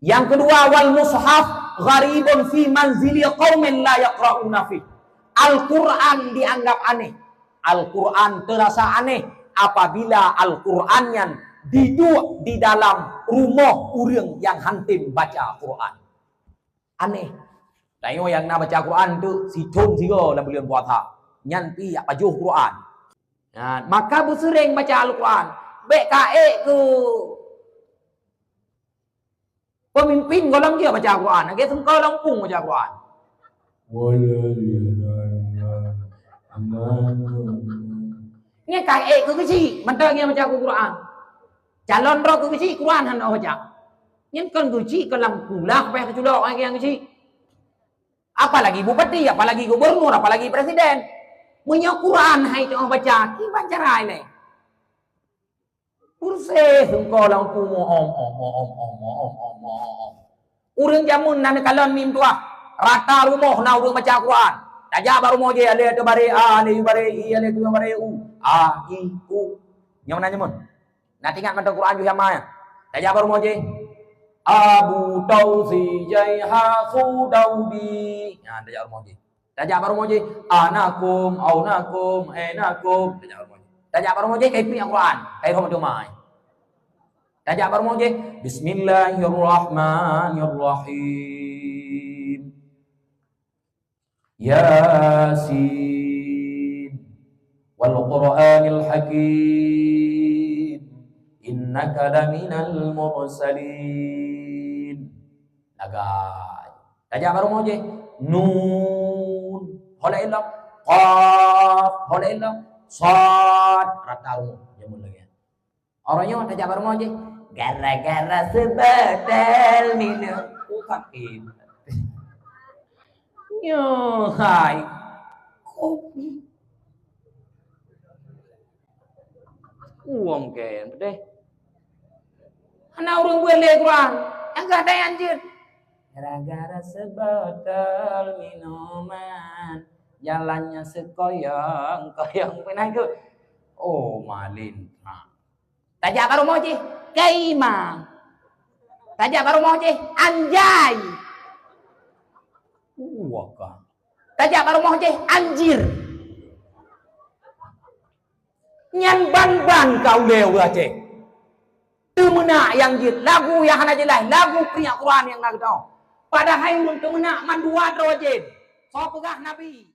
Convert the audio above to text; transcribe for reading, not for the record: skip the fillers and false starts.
Yang kedua, wal mushaf gharibun fi manzili qaumin la yaqra'una fi. Al-Quran dianggap aneh. Al-Quran terasa aneh apabila Al-Qurannya duduk di dalam rumah orang yang hantim baca Quran. Aneh. Tengok yang nak baca Quran tu si Chun sigo dalam bulan puasa. Nyan pi apa juh Quran. Nah, maka bersering baca Al-Quran. Baik kaek ke pemimpin golong dia baca Quran. Dia sengkau lampung baca Quran. Ini kaek ke kecil. Mentang dia baca Quran. Calon roh ke kecil Quran hendak baca. Ini kan kecil ke lampung lah. Apa yang keculok yang kecil. Apalagi bupati, apalagi gubernur, apalagi presiden. Punya Quran hai tu baca. Gimana cara ini? Urseh sengkau lampung om. Urang jamun nan kalon mim tua. Rata rumah na urang baca Quran. Tajak baru mo je ale tu bare a ale bare i ale tu bare u. A i u. Yang mana nyamun? Nak ingat mata Quran ju sama ya. Tajak baru mo je. Abu Tausi Jaiha Sudaudi. Ya, tajak baru mo je. Tajak baru mo je. Anakum aunakum enakum. Tajak baru mo je. Tajak baru mo je kai pi Quran. Kai rom tu mai. Tajak baru mo je. Bismillahirrahmanirrahim. Yasin wal Qur'anil Hakim innaka laminal mursalin. Lagai. Tajak baru mo je. Nun. Hola illam. Qaf. Hola illam. Sad. Rata rumah. Jamun lagi. Orangnya tajak baru mo je. Gara-gara sebetel minum. Fakir. Yo, hai. Kopi. Uang kan, deh. Anak orang boleh Quran, enggak ada yang anjir. Gara-gara sebetel minuman, jalannya sekoyang-koyang pernah ke? Oh, malin. Tajak baru mau je, kaima. Tajak baru mau je, anjay. Waka. Tajak baru mau je, anjir. Nyan ban kau leu aje. Tu mena yang jit, lagu yang hana jelas, lagu pria Quran yang nak tahu. Padahal mun tu mena man dua rojen. So pegah Nabi.